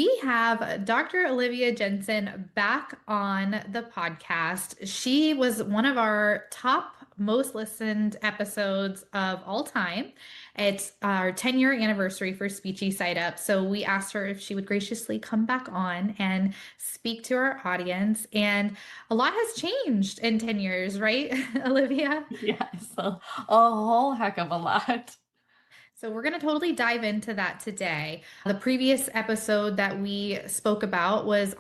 We have Dr. Olivia Jensen back on the podcast. She was one of our top most listened episodes of all time. It's our 10-year anniversary for Speechy Side Up. So we asked her if she would graciously come back on and speak to our audience. And a lot has changed in 10 years, right, Olivia? Yes, a whole heck of a lot. So, we're going to totally dive into that today. The previous episode that we spoke about it was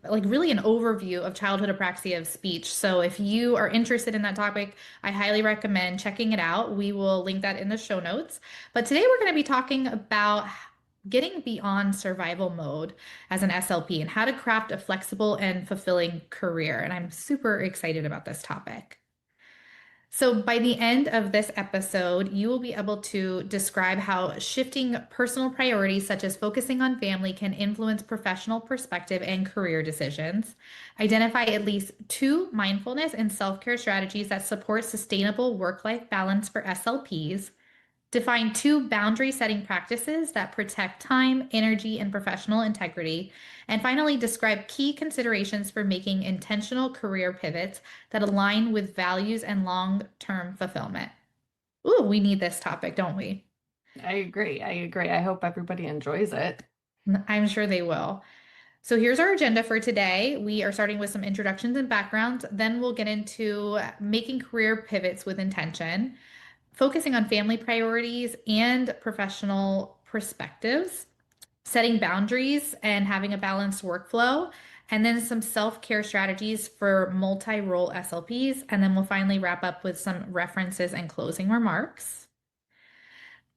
like really an overview of childhood apraxia of speech. So, if you are interested in that topic, I highly recommend checking it out. We will link that in the show notes. But today we're going to be talking about getting beyond survival mode as an SLP and how to craft a flexible and fulfilling career. And I'm super excited about this topic. So, by the end of this episode, you will be able to describe how shifting personal priorities, such as focusing on family, can influence professional perspective and career decisions. Identify at least two mindfulness and self care strategies that support sustainable work life balance for SLPs. Define two boundary setting practices that protect time, energy, and professional integrity. And finally, describe key considerations for making intentional career pivots that align with values and long term fulfillment. Ooh, we need this topic, don't we? I agree. I agree. I hope everybody enjoys it. I'm sure they will. So here's our agenda for today. We are starting with some introductions and backgrounds. Then we'll get into making career pivots with intention, focusing on family priorities and professional perspectives, setting boundaries and having a balanced workflow, and then some self-care strategies for multi-role SLPs. And then we'll finally wrap up with some references and closing remarks.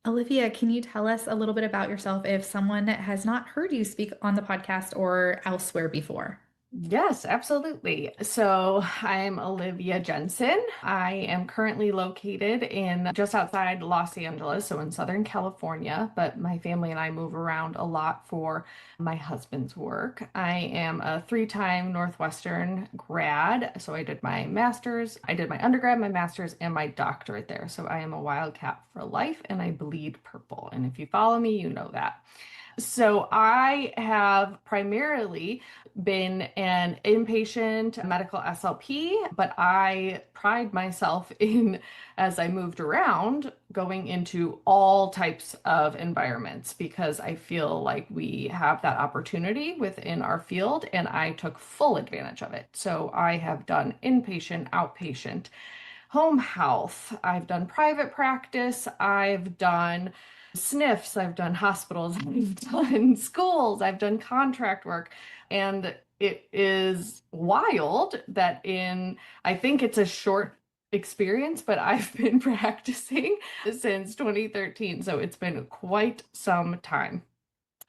Olivia, can you tell us a little bit about yourself if someone has not heard you speak on the podcast or elsewhere before? Yes, absolutely. So I'm Olivia Jensen. I am currently located in just outside Los Angeles, so in Southern California, but my family and I move around a lot for my husband's work. I am a three-time Northwestern grad. So I did my master's, I did my undergrad, my master's, and my doctorate there. So I am a wildcat for life and I bleed purple. And if you follow me, you know that. So I have primarily been an inpatient medical SLP, but I pride myself in, as I moved around, going into all types of environments because I feel like we have that opportunity within our field, and I took full advantage of it. So I have done inpatient, outpatient, home health, I've done private practice, I've done SNFs, I've done hospitals, I've done schools, I've done contract work. And it is wild that I think it's a short experience, but I've been practicing since 2013. So it's been quite some time.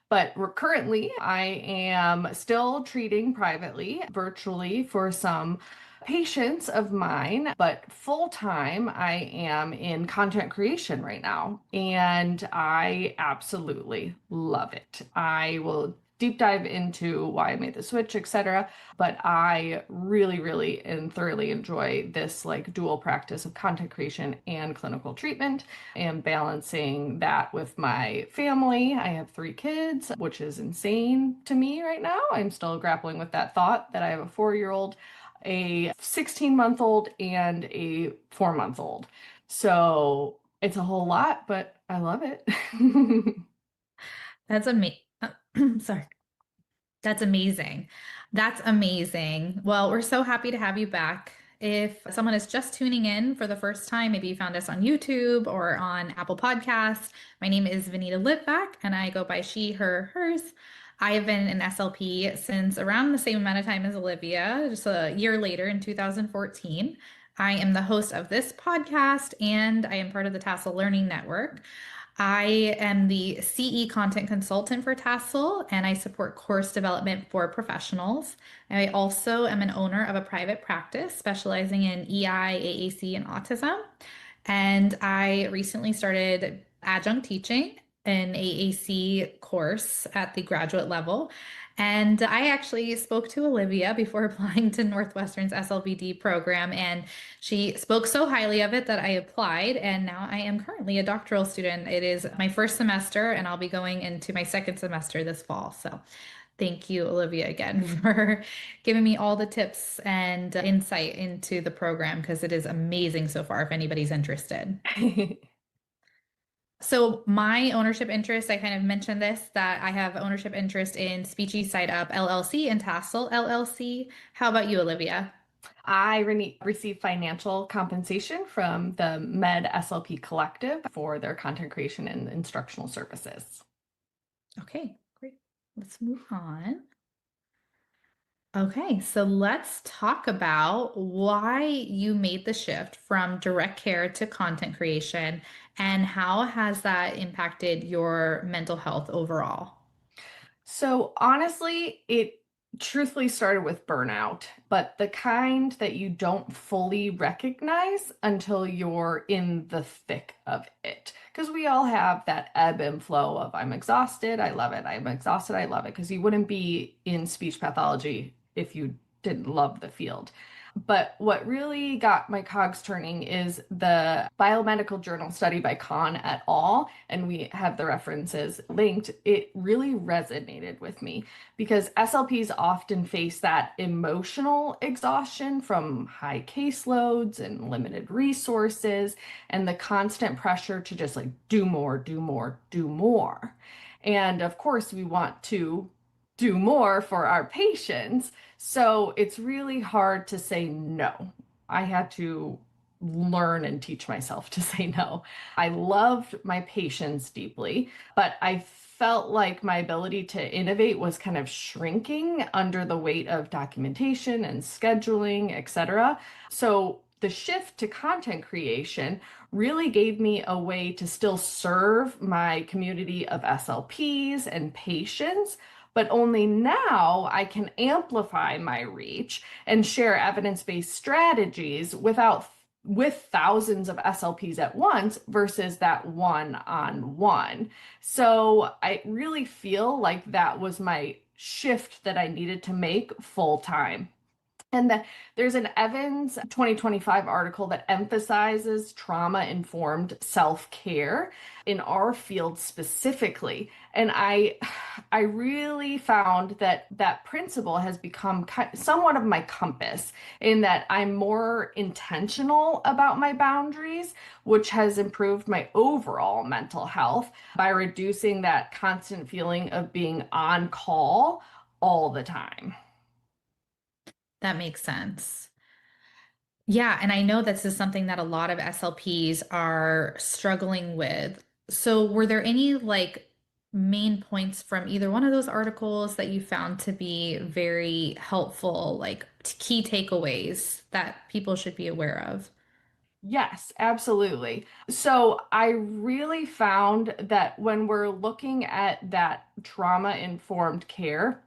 But currently, I am still treating privately, virtually for some patients of mine, but full time, I am in content creation right now. And I absolutely love it. I will deep dive into why I made the switch, etc. But I really, really and thoroughly enjoy this like dual practice of content creation and clinical treatment and balancing that with my family. I have three kids, which is insane to me right now. I'm still grappling with that thought that I have a 4-year-old, a 16-month-old, and a 4-month-old. So it's a whole lot, but I love it. That's amazing. Sorry. That's amazing. That's amazing. Well, we're so happy to have you back. If someone is just tuning in for the first time, maybe you found us on YouTube or on Apple Podcasts, my name is Vanita Litvak and I go by she, her, hers. I have been an SLP since around the same amount of time as Olivia, just a year later in 2014. I am the host of this podcast and I am part of the Tassel Learning Network. I am the CE content consultant for Tassel and I support course development for professionals. I also am an owner of a private practice specializing in EI, AAC, and autism. And I recently started adjunct teaching. an AAC course at the graduate level. And I actually spoke to Olivia before applying to Northwestern's SLPD program, and she spoke so highly of it that I applied, and now I am currently a doctoral student. It is my first semester, and I'll be going into my second semester this fall. So thank you, Olivia, again for giving me all the tips and insight into the program because it is amazing so far if anybody's interested. So my ownership interest, I kind of mentioned this, that I have ownership interest in Speechy Side Up LLC and Tassel LLC. How about you, Olivia? Receive financial compensation from the Med SLP Collective for their content creation and instructional services. Okay, great. Let's move on. Okay, so let's talk about why you made the shift from direct care to content creation and how has that impacted your mental health overall? So honestly, it truthfully started with burnout, but the kind that you don't fully recognize until you're in the thick of it. Because we all have that ebb and flow of I'm exhausted, I love it, I'm exhausted, I love it. Because you wouldn't be in speech pathology if you didn't love the field. But what really got my cogs turning is the biomedical journal study by Kahn et al. And we have the references linked. It really resonated with me because SLPs often face that emotional exhaustion from high caseloads and limited resources and the constant pressure to just like do more, do more, do more. And of course, we want to do more for our patients. So it's really hard to say no. I had to learn and teach myself to say no. I loved my patients deeply, but I felt like my ability to innovate was kind of shrinking under the weight of documentation and scheduling, etc. So the shift to content creation really gave me a way to still serve my community of SLPs and patients, but only now I can amplify my reach and share evidence-based strategies with thousands of SLPs at once versus that one-on-one. So I really feel like that was my shift that I needed to make full time. And there's an Evans 2025 article that emphasizes trauma-informed self-care in our field specifically. And I really found that that principle has become somewhat of my compass in that I'm more intentional about my boundaries, which has improved my overall mental health by reducing that constant feeling of being on call all the time. That makes sense. Yeah, and I know this is something that a lot of SLPs are struggling with. So, were there any like main points from either one of those articles that you found to be very helpful, like key takeaways that people should be aware of? Yes, absolutely. So I really found that when we're looking at that trauma-informed care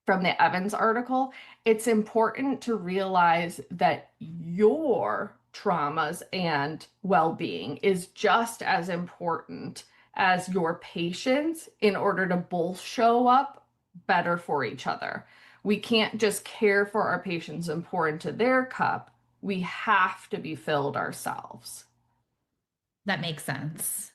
from the Evans article, it's important to realize that your traumas and well-being is just as important as your patients in order to both show up better for each other. We can't just care for our patients and pour into their cup. We have to be filled ourselves. That makes sense.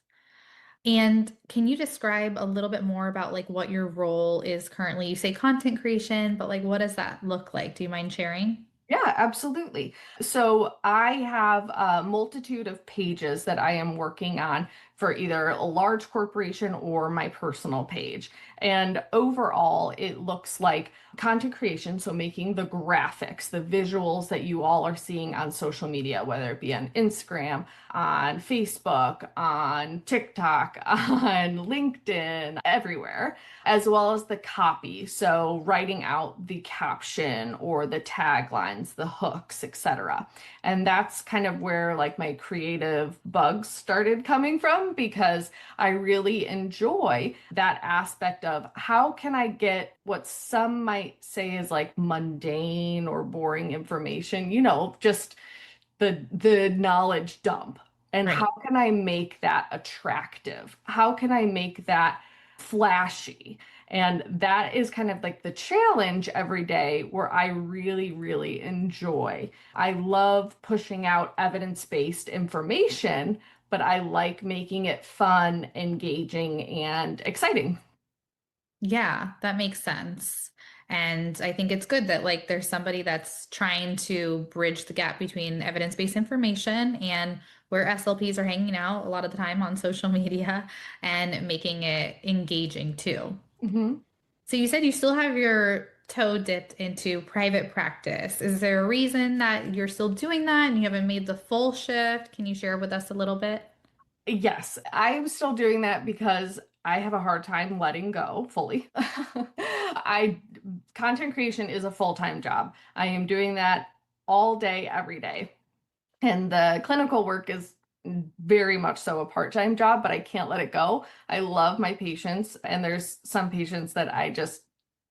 And can you describe a little bit more about like what your role is currently? You say content creation, but like what does that look like? Do you mind sharing? Yeah, absolutely. So I have a multitude of pages that I am working on for either a large corporation or my personal page. And overall, it looks like content creation. So making the graphics, the visuals that you all are seeing on social media, whether it be on Instagram, on Facebook, on TikTok, on LinkedIn, everywhere, as well as the copy. So writing out the caption or the taglines, the hooks, etc. And that's kind of where like my creative bugs started coming from because I really enjoy that aspect of how can I get what some might say is like mundane or boring information, just the knowledge dump And how Right. can I make that attractive? How can I make that flashy? And that is kind of like the challenge every day where I really, really enjoy. I love pushing out evidence-based information, but I like making it fun, engaging, and exciting. Yeah, that makes sense. And I think it's good that like there's somebody that's trying to bridge the gap between evidence-based information and where SLPs are hanging out a lot of the time on social media and making it engaging too. Mhm. So you said you still have your toe dipped into private practice. Is there a reason that you're still doing that and you haven't made the full shift? Can you share with us a little bit? Yes, I'm still doing that because I have a hard time letting go fully. I Content creation is a full-time job. I am doing that all day, every day. And the clinical work is very much so a part-time job, but I can't let it go. I love my patients, and there's some patients that I just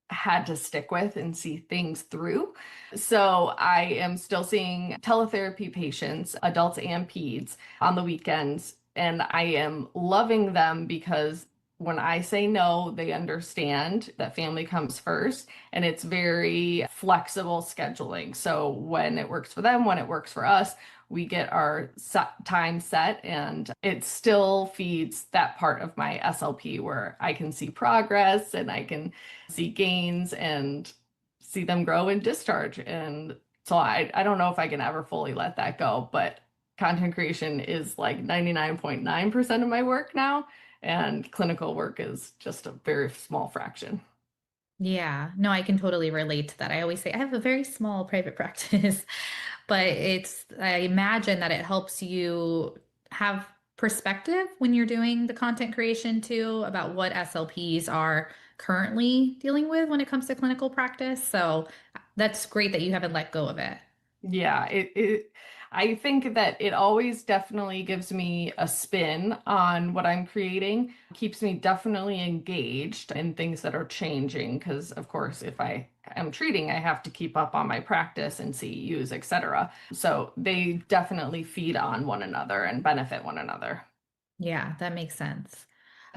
had to stick with and see things through. So I am still seeing teletherapy patients, adults and peds, on the weekends, and I am loving them because when I say no, they understand that family comes first, and it's very flexible scheduling. So when it works for them, when it works for us, we get our time set, and it still feeds that part of my SLP where I can see progress and I can see gains and see them grow and discharge. And so I don't know if I can ever fully let that go, but content creation is like 99.9% of my work now, and clinical work is just a very small fraction. Yeah, no, I can totally relate to that. I always say I have a very small private practice, but I imagine that it helps you have perspective when you're doing the content creation too about what SLPs are currently dealing with when it comes to clinical practice. So that's great that you haven't let go of it. Yeah, I think that it always definitely gives me a spin on what I'm creating, keeps me definitely engaged in things that are changing. Because, of course, if I am treating, I have to keep up on my practice and CEUs, etc. So they definitely feed on one another and benefit one another. Yeah, that makes sense.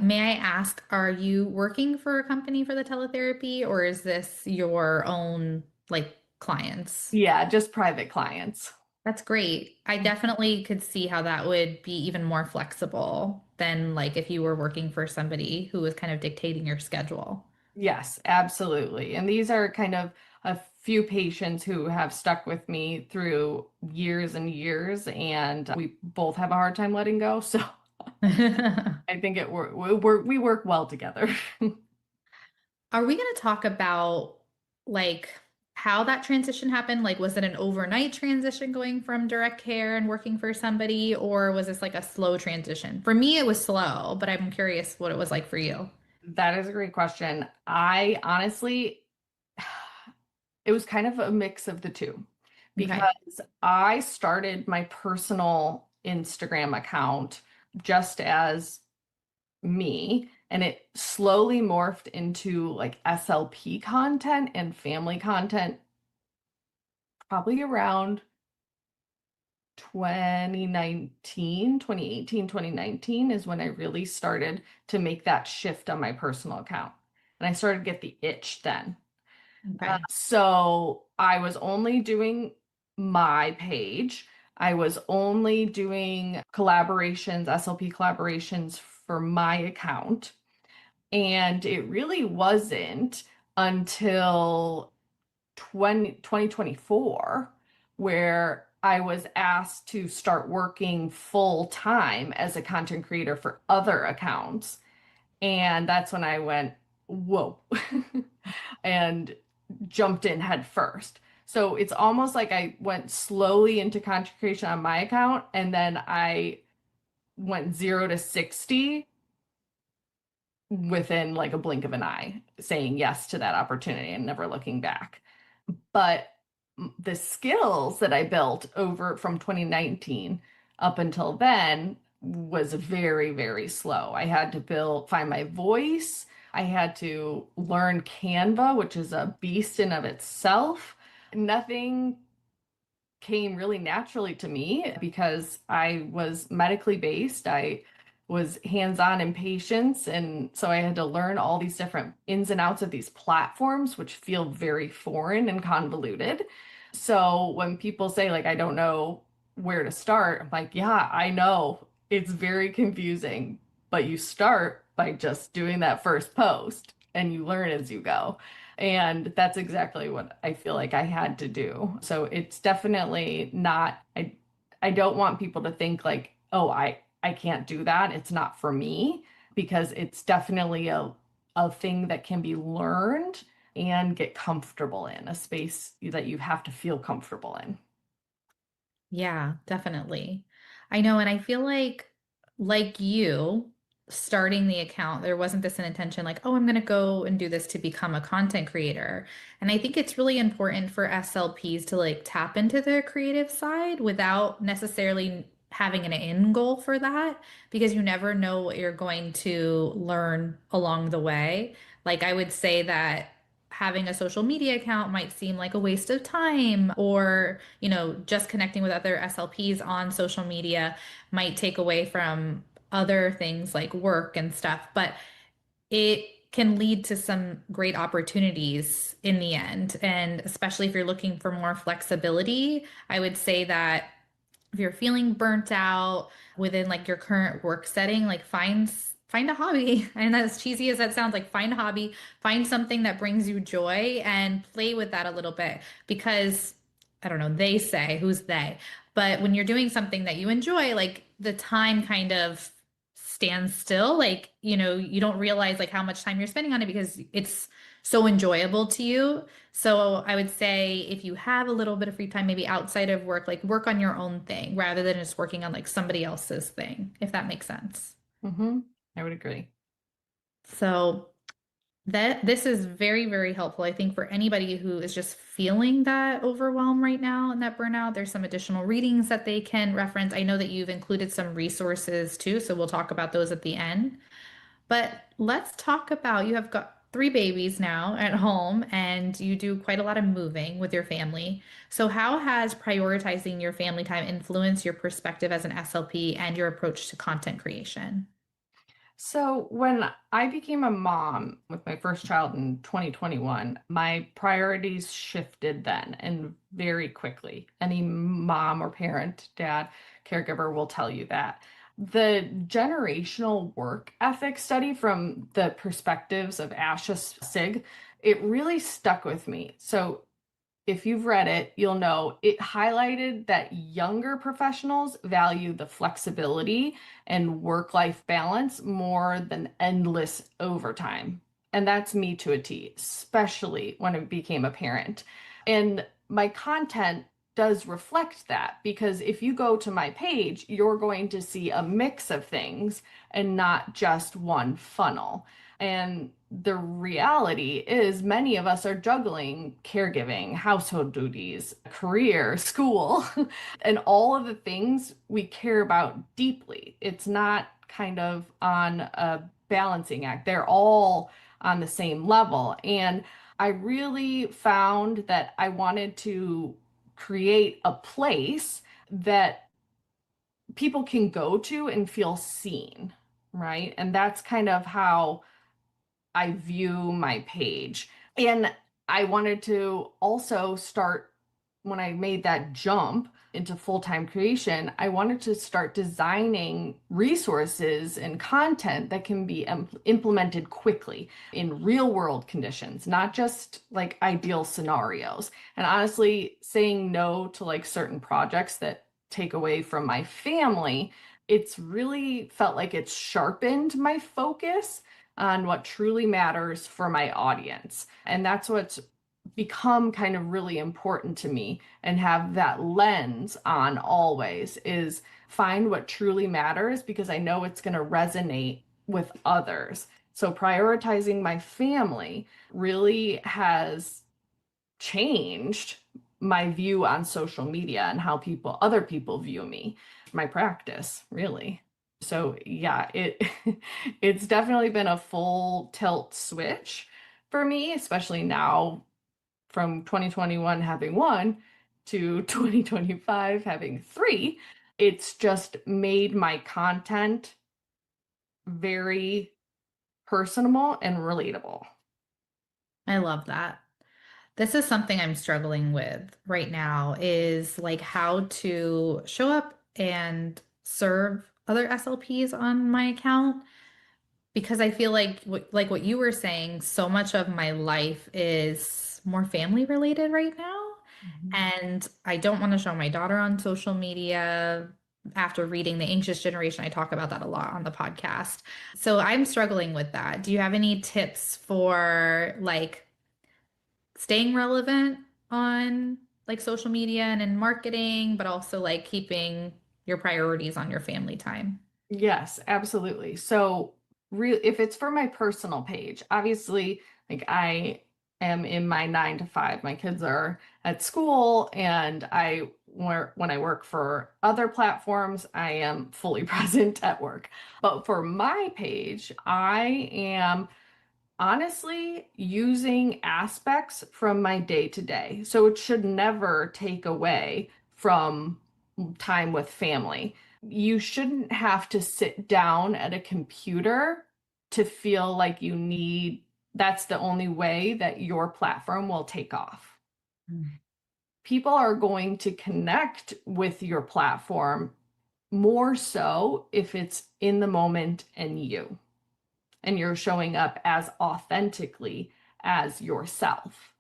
May I ask, are you working for a company for the teletherapy or is this your own like clients? Yeah, just private clients. That's great. I definitely could see how that would be even more flexible than like if you were working for somebody who was kind of dictating your schedule. Yes, absolutely. And these are kind of a few patients who have stuck with me through years and years, and we both have a hard time letting go. So I think we work well together. Are we going to talk about like how that transition happened? Like, was it an overnight transition going from direct care and working for somebody, or was this like a slow transition? For me, it was slow, but I'm curious what it was like for you. That is a great question. I honestly, it was kind of a mix of the two Okay. because I started my personal Instagram account just as me, and it slowly morphed into like SLP content and family content probably around 2019, 2018, 2019 is when I really started to make that shift on my personal account. And I started to get the itch then. Okay. So I was only doing my page. I was only doing collaborations, SLP collaborations for my account. And it really wasn't until 2024 where I was asked to start working full time as a content creator for other accounts. And that's when I went, whoa, and jumped in head first. So it's almost like I went slowly into content creation on my account, and then I went 0 to 60 within like a blink of an eye, saying yes to that opportunity and never looking back. But the skills that I built over from 2019 up until then was very, very slow. I had to find my voice. I had to learn Canva, which is a beast in of itself. Nothing came really naturally to me because I was medically based. I was hands-on in patients, and so I had to learn all these different ins and outs of these platforms, which feel very foreign and convoluted. So when people say, like, I don't know where to start, I'm like, yeah, I know it's very confusing, but you start by just doing that first post and you learn as you go. And that's exactly what I feel like I had to do. So it's definitely not, I don't want people to think like, oh, I can't do that. It's not for me, because it's definitely a thing that can be learned and get comfortable in, a space that you have to feel comfortable in. Yeah, definitely. I know, and I feel like you starting the account, there wasn't this an intention like, oh, I'm going to go and do this to become a content creator. And I think it's really important for SLPs to like tap into their creative side without necessarily having an end goal for that, because you never know what you're going to learn along the way. Like I would say that having a social media account might seem like a waste of time, or just connecting with other SLPs on social media might take away from other things like work and stuff, but it can lead to some great opportunities in the end. And especially if you're looking for more flexibility, I would say that if you're feeling burnt out within like your current work setting, like find a hobby. And as cheesy as that sounds, like find a hobby, find something that brings you joy and play with that a little bit. Because I don't know, they say, who's they? But when you're doing something that you enjoy, like the time kind of stands still. Like, you don't realize like how much time you're spending on it because it's so enjoyable to you. So I would say if you have a little bit of free time, maybe outside of work, like work on your own thing rather than just working on like somebody else's thing, if that makes sense. Hmm. I would agree. So that this is very, very helpful, I think, for anybody who is just feeling that overwhelm right now and that burnout. There's some additional readings that they can reference. I know that you've included some resources too, so we'll talk about those at the end. But let's talk about you have got three babies now at home and you do quite a lot of moving with your family. So, how has prioritizing your family time influenced your perspective as an SLP and your approach to content creation? So, when I became a mom with my first child in 2021, my priorities shifted then and very quickly. Any mom or parent, dad, caregiver will tell you that. The generational work ethic study from the perspectives of Asha Sig, it really stuck with me. So, if you've read it, you'll know it highlighted that younger professionals value the flexibility and work-life balance more than endless overtime. And that's me to a T, especially when I became a parent. And my content does reflect that, because if you go to my page, you're going to see a mix of things and not just one funnel. And the reality is, many of us are juggling caregiving, household duties, career, school, and all of the things we care about deeply. It's not kind of on a balancing act, they're all on the same level. And I really found that I wanted to create a place that people can go to and feel seen, right? And that's kind of how I view my page. And I wanted to also start, when I made that jump into full-time creation, I wanted to start designing resources and content that can be implemented quickly in real world conditions, not just like ideal scenarios. And honestly, saying no to like certain projects that take away from my family, it's really felt like it's sharpened my focus on what truly matters for my audience. And that's what's become kind of really important to me, and have that lens on always, is find what truly matters, because I know it's going to resonate with others. So prioritizing my family really has changed my view on social media and how other people view me, my practice, really. So yeah, it's definitely been a full tilt switch for me, especially now from 2021 having one to 2025 having three, it's just made my content very personable and relatable. I love that. This is something I'm struggling with right now is like how to show up and serve other SLPs on my account because I feel like like what you were saying, so much of my life is more family related right now. Mhm. And I don't want to show my daughter on social media. After reading The Anxious Generation, I talk about that a lot on the podcast. So I'm struggling with that. Do you have any tips for like staying relevant on like social media and in marketing, but also like keeping your priorities on your family time? Yes, absolutely. So, if it's for my personal page, obviously, like I am in my 9 to 5. My kids are at school, and I work when I work for other platforms, I am fully present at work. But for my page, I am honestly using aspects from my day to day. So it should never take away from time with family. You shouldn't have to sit down at a computer to feel like that's the only way that your platform will take off. Mm. People are going to connect with your platform more so if it's in the moment and you're showing up as authentically as yourself.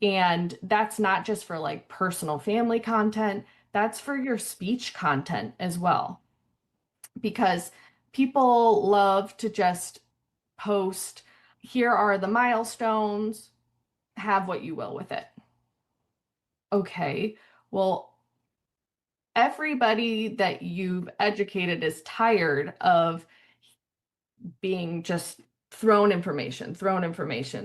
And that's not just for like personal family content, that's for your speech content as well. Because people love to just post, here are the milestones, have what you will with it. Okay, well, everybody that you've educated is tired of being just thrown information.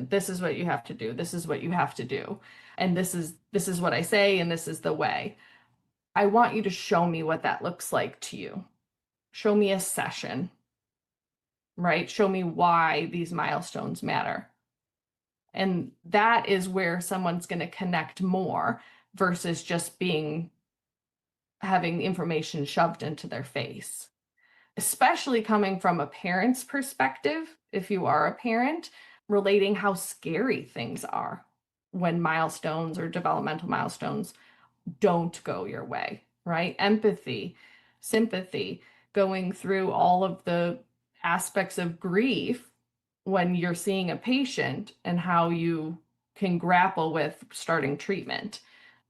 This is what you have to do. This is what you have to do. And this is what I say and this is the way. I want you to show me what that looks like to you. Show me a session, right? Show me why these milestones matter. And that is where someone's going to connect more versus just being having information shoved into their face. Especially coming from a parent's perspective, if you are a parent, relating how scary things are when milestones or developmental milestones don't go your way, right? Empathy, sympathy, going through all of the aspects of grief when you're seeing a patient and how you can grapple with starting treatment.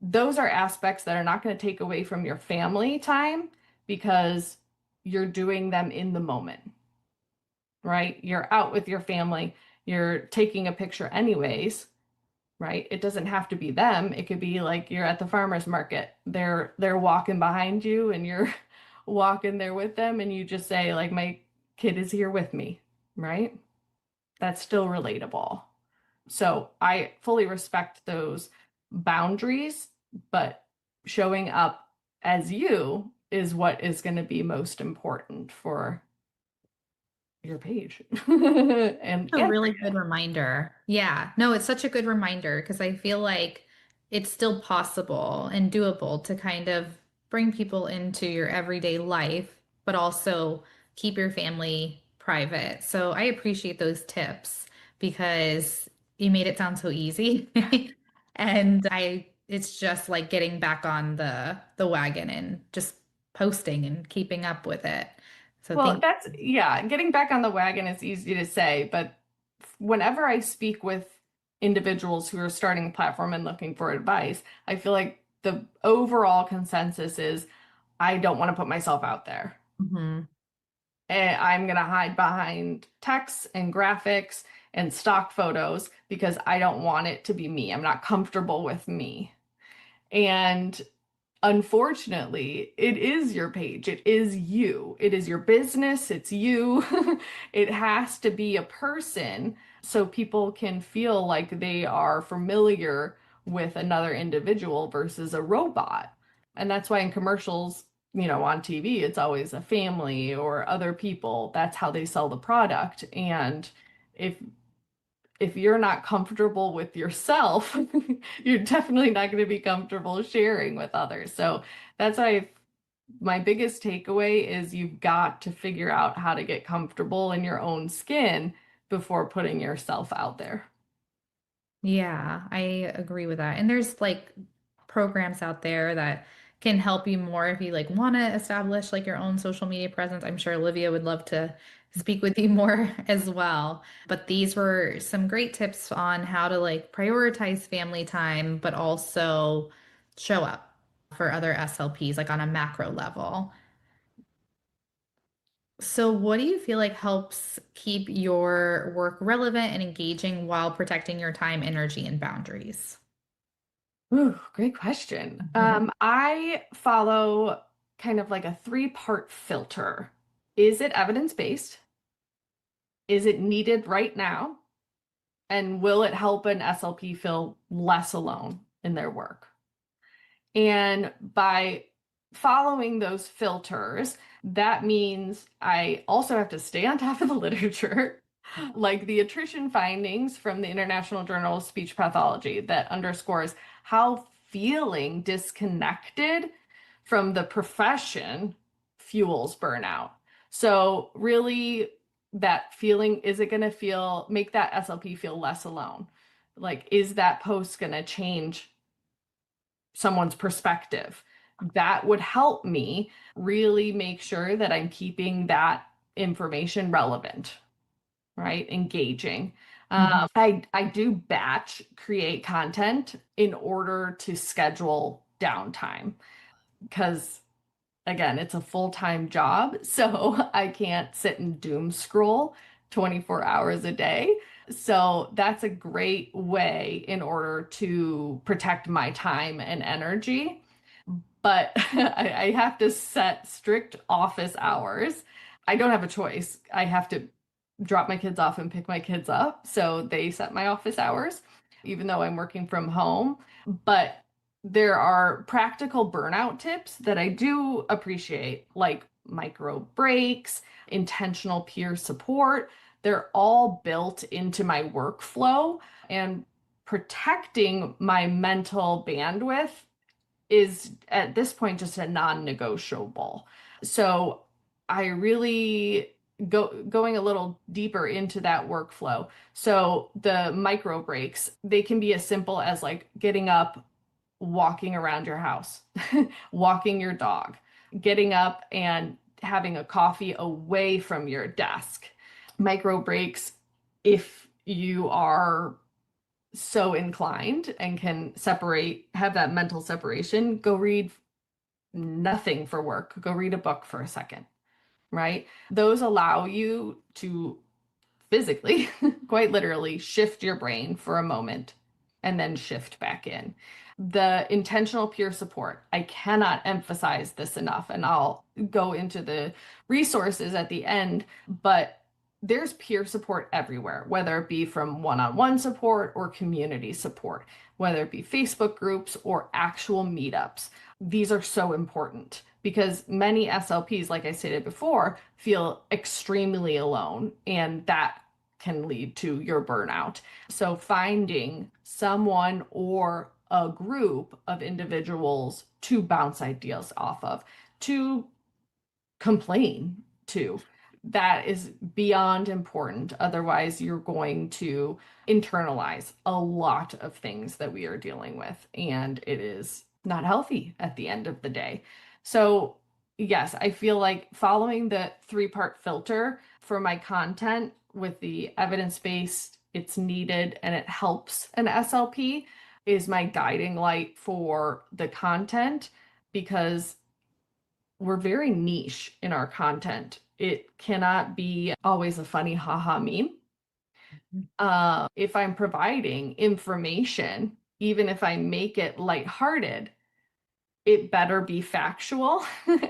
Those are aspects that are not going to take away from your family time because you're doing them in the moment, right? You're out with your family, you're taking a picture anyways, right? It doesn't have to be them. It could be like you're at the farmer's market. They're walking behind you and you're walking there with them and you just say like my kid is here with me, right? That's still relatable. So I fully respect those boundaries, but showing up as you is what is going to be most important for your page A and for really you. good reminder. Yeah. No, it's such a good reminder because I feel like it's still possible and doable to kind of bring people into your everyday life, but also keep your family private. So I appreciate those tips because you made it sound so easy. And it's just like getting back on the wagon and just posting and keeping up with it. So Well, thank that's, yeah, getting back on the wagon is easy to say, but whenever I speak with individuals who are starting a platform and looking for advice, I feel like the overall consensus is I don't want to put myself out there. you. And I'm going to hide behind texts and graphics and stock photos because I don't want it to be me. I'm not comfortable with me. And unfortunately, it is your page. It is you. It is your business. It's you. It has to be a person so people can feel like they are familiar with another individual versus a robot. And that's why in commercials, on TV, it's always a family or other people. That's how they sell the product. And if if you're not comfortable with yourself, you're definitely not going to be comfortable sharing with others. So that's why my biggest takeaway is you've got to figure out how to get comfortable in your own skin before putting yourself out there. Yeah, I agree with that. And there's like programs out there that can help you more if you like want to establish like your own social media presence. I'm sure Olivia would love to speak with you more as well. But these were some great tips on how to like prioritize family time, but also show up for other SLPs like on a macro level. So, what do you feel like helps keep your work relevant and engaging while protecting your time, energy, and boundaries? Ooh, great question. I follow kind of like a three-part filter. Is it evidence-based? Is it needed right now? And will it help an SLP feel less alone in their work? And by following those filters, that means I also have to stay on top of the literature, like the attrition findings from the International Journal of Speech Pathology that underscores how feeling disconnected from the profession fuels burnout. So, really, that feeling, is it going to make that SLP feel less alone? Like, is that post going to change someone's perspective? That would help me really make sure that I'm keeping that information relevant, right? Engaging. I do batch create content in order to schedule downtime because again, it's a full-time job, so I can't sit and doom scroll 24 hours a day. So that's a great way in order to protect my time and energy. But I have to set strict office hours. I don't have a choice. I have to drop my kids off and pick my kids up. So they set my office hours, even though I'm working from home. But there are practical burnout tips that I do appreciate, like micro breaks, intentional peer support. They're all built into my workflow, and protecting my mental bandwidth is at this point just a non-negotiable. So I really going a little deeper into that workflow. So the micro breaks, they can be as simple as like getting up, walking around your house, walking your dog, getting up and having a coffee away from your desk. Micro breaks, if you are so inclined and can have that mental separation, go read nothing for work, go read a book for a second, right? Those allow you to physically, quite literally, shift your brain for a moment and then shift back in. The intentional peer support, I cannot emphasize this enough, and I'll go into the resources at the end, but there's peer support everywhere, whether it be from one-on-one support or community support, whether it be Facebook groups or actual meetups. These are so important because many SLPs, like I stated before, feel extremely alone, and that can lead to your burnout. So finding someone or a group of individuals to bounce ideas off of, to complain to, that is beyond important. Otherwise, you're going to internalize a lot of things that we are dealing with, and it is not healthy at the end of the day. So, yes, I feel like following the three-part filter for my content with the evidence-based, it's needed, and it helps an SLP is my guiding light for the content because we're very niche in our content. It cannot be always a funny haha meme. If I'm providing information, even if I make it lighthearted, it better be factual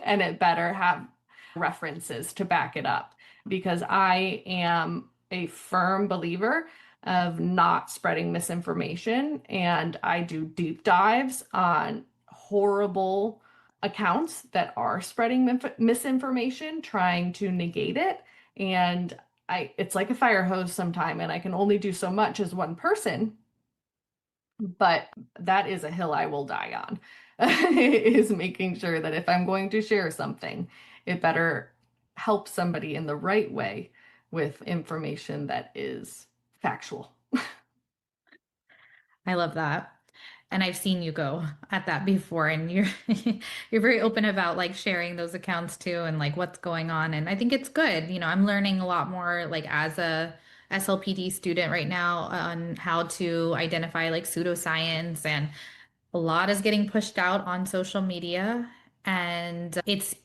and it better have references to back it up because I am a firm believer of not spreading misinformation, and I do deep dives on horrible accounts that are spreading misinformation, trying to negate it. And it's like a fire hose sometime, and I can only do so much as one person, but that is a hill I will die on, is making sure that if I'm going to share something, it better help somebody in the right way with information that is factual. I love that. And I've seen you go at that before, and you're you're very open about like sharing those accounts too and like what's going on. And I think it's good. I'm learning a lot more like as a SLPD student right now on how to identify like pseudoscience, and a lot is getting pushed out on social media, and it's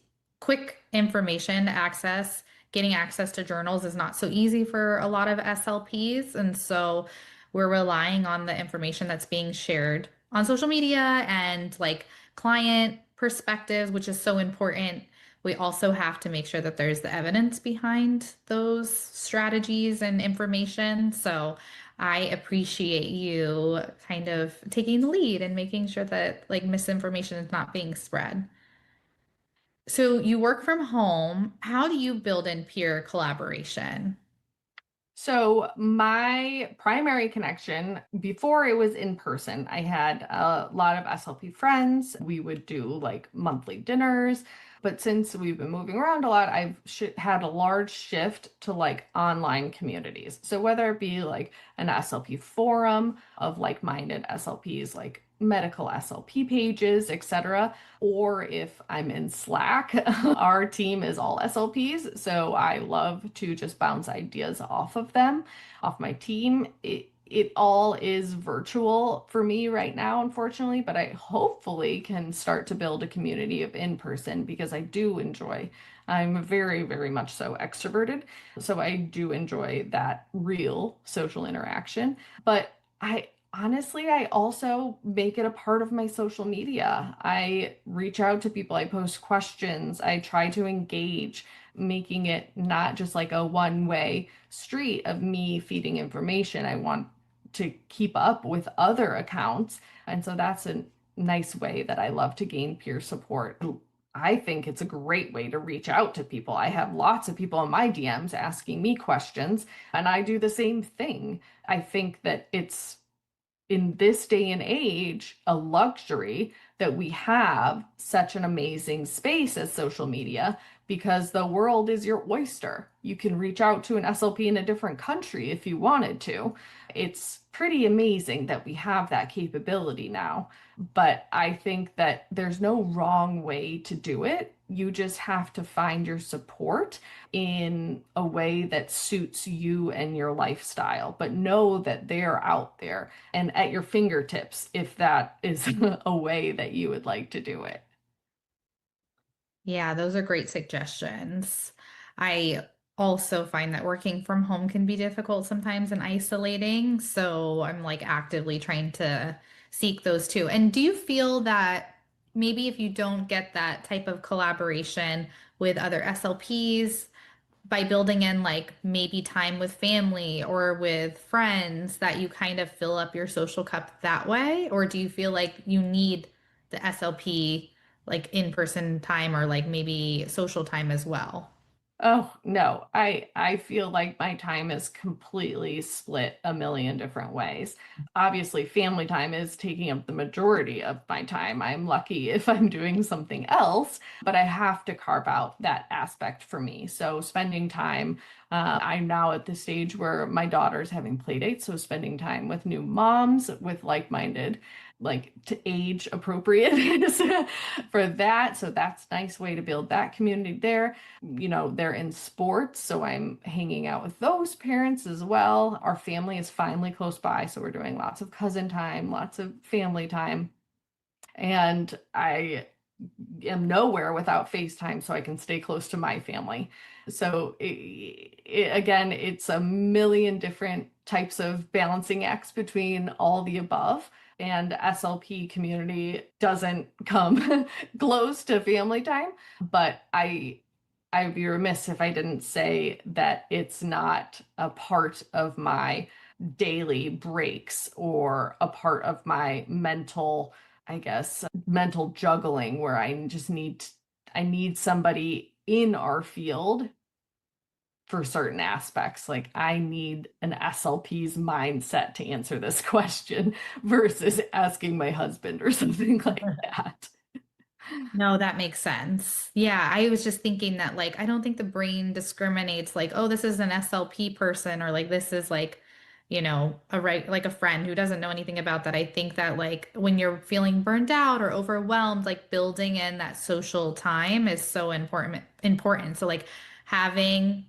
quick information access. Getting access to journals is not so easy for a lot of SLPs. And so we're relying on the information that's being shared on social media and like client perspectives, which is so important. We also have to make sure that there's the evidence behind those strategies and information. So I appreciate you kind of taking the lead and making sure that like misinformation is not being spread. So you work from home. How do you build in peer collaboration? So my primary connection before it was in person, I had a lot of SLP friends. We would do like monthly dinners. But since we've been moving around a lot, I've had a large shift to like online communities. So whether it be like an SLP forum of like-minded SLPs, like medical SLP pages, etc., or if I'm in Slack, our team is all SLPs, so I love to just bounce ideas off of them, off my team. It all is virtual for me right now, unfortunately, but I hopefully can start to build a community of in person because I do enjoy. I'm very, very much so extroverted, so I do enjoy that real social interaction. But I honestly, I also make it a part of my social media. I reach out to people, I post questions, I try to engage, making it not just like a one-way street of me feeding information. I want to keep up with other accounts. And so that's a nice way that I love to gain peer support. I think it's a great way to reach out to people. I have lots of people in my DMs asking me questions, and I do the same thing. I think that it's in this day and age a luxury that we have such an amazing space as social media because the world is your oyster. You can reach out to an SLP in a different country if you wanted to. It's pretty amazing that we have that capability now. But I think that there's no wrong way to do it. You just have to find your support in a way that suits you and your lifestyle. But know that they're out there and at your fingertips if that is a way that you would like to do it. Yeah, those are great suggestions. I also find that working from home can be difficult sometimes and isolating. So I'm like actively trying to seek those too. And do you feel that maybe if you don't get that type of collaboration with other SLPs, by building in like maybe time with family or with friends, that you kind of fill up your social cup that way? Or do you feel like you need the SLP like in-person time or like maybe social time as well? Oh, no. I feel like my time is completely split a million different ways. Obviously, family time is taking up the majority of my time. I'm lucky if I'm doing something else, but I have to carve out that aspect for me. So spending time, I'm now at the stage where my daughter's having play dates, so spending time with new moms, with like-minded, like to age appropriate for that. So that's a nice way to build that community there. They're in sports, so I'm hanging out with those parents as well. Our family is finally close by, so we're doing lots of cousin time, lots of family time. And I am nowhere without FaceTime, so I can stay close to my family. So again, it's a million different types of balancing acts between all the above. And SLP community doesn't come close to family time, but I'd be remiss if I didn't say that it's not a part of my daily breaks or a part of my mental, I guess, mental juggling where I need somebody in our field for certain aspects. Like I need an SLP's mindset to answer this question versus asking my husband or something like that. No, that makes sense. Yeah, I was just thinking that like I don't think the brain discriminates like, oh, this is an SLP person or like this is like, a right like a friend who doesn't know anything about that. I think that like when you're feeling burned out or overwhelmed, like building in that social time is so important. So like having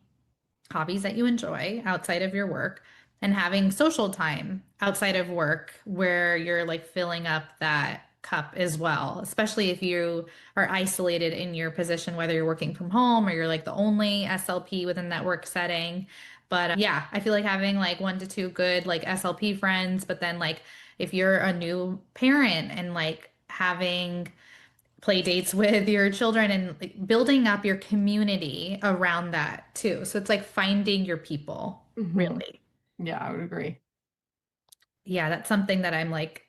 hobbies that you enjoy outside of your work and having social time outside of work where you're like filling up that cup as well, especially if you are isolated in your position, whether you're working from home or you're like the only SLP within that work setting. But yeah, I feel like having like one to two good like SLP friends, but then like if you're a new parent and like having play dates with your children and like, building up your community around that too. So it's like finding your people, Hmm. really. Yeah, I would agree. Yeah, that's something that I'm like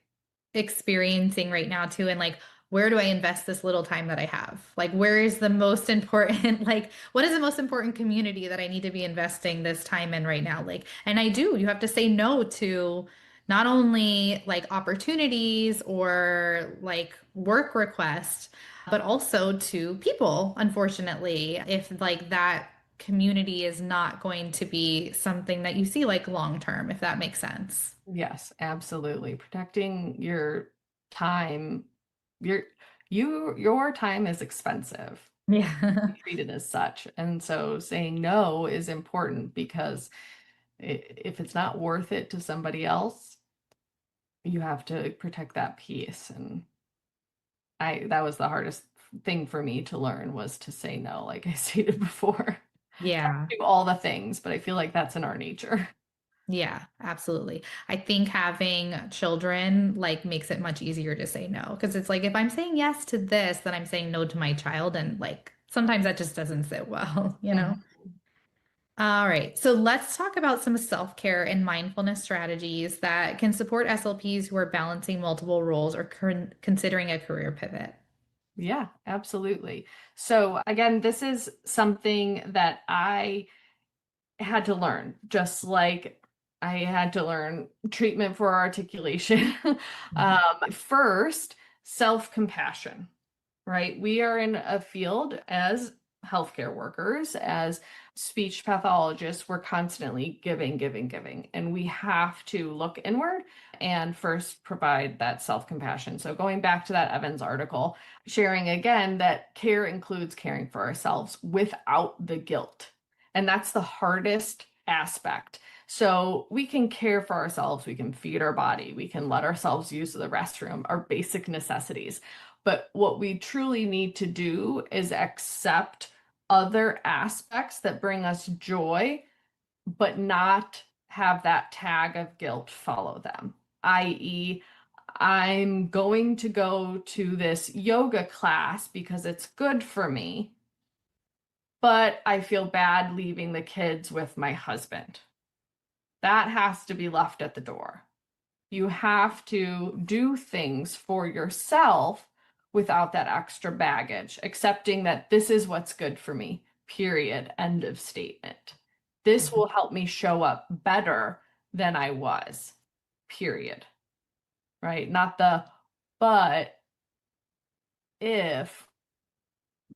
experiencing right now too. And like, where do I invest this little time that I have? Like, where is the most important, like, what is the most important community that I need to be investing this time in right now? Like, and I do, you have to say no to not only like opportunities or like work requests, but also to people, unfortunately, if like that community is not going to be something that you see like long term, if that makes sense. Yes, absolutely. Protecting your time, your your time is expensive. Yeah. Treat it as such. And so saying no is important because if it's not worth it to somebody else, you have to protect that peace. And that was the hardest thing for me to learn was to say no, like I stated before. Yeah. Do all the things, but I feel like that's in our nature. Yeah, absolutely. I think having children like makes it much easier to say no because it's like if I'm saying yes to this, then I'm saying no to my child and like sometimes that just doesn't sit well, you know? Mhm. All right. So let's talk about some self-care and mindfulness strategies that can support SLPs who are balancing multiple roles or considering a career pivot. Yeah, absolutely. So again, this is something that I had to learn, just like I had to learn treatment for articulation. First, self-compassion, right? We are in a field as healthcare workers, as speech pathologists, we're constantly giving, giving, giving. And we have to look inward and first provide that self compassion. So, going back to that Evans article, sharing again that care includes caring for ourselves without the guilt. And that's the hardest aspect. So we can care for ourselves, we can feed our body, we can let ourselves use the restroom, our basic necessities. But what we truly need to do is accept other aspects that bring us joy, but not have that tag of guilt follow them, i.e., I'm going to go to this yoga class because it's good for me, but I feel bad leaving the kids with my husband. That has to be left at the door. You have to do things for yourself without that extra baggage, accepting that this is what's good for me, period, end of statement. This will help me show up better than I was, period, right? Not the, but if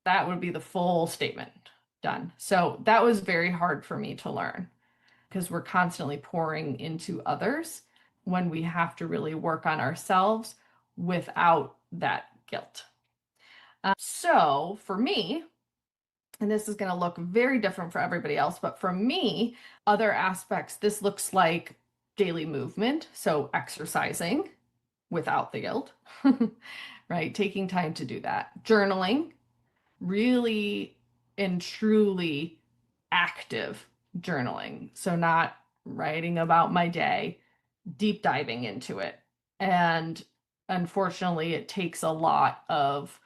that would be the full statement done. So that was very hard for me to learn because we're constantly pouring into others when we have to really work on ourselves without that guilt. So for me, and this is going to look very different for everybody else, but for me, other aspects, this looks like daily movement. So exercising without the guilt, right? Taking time to do that. Journaling, really and truly active journaling. So, not writing about my day, deep diving into it. And unfortunately, it takes a lot of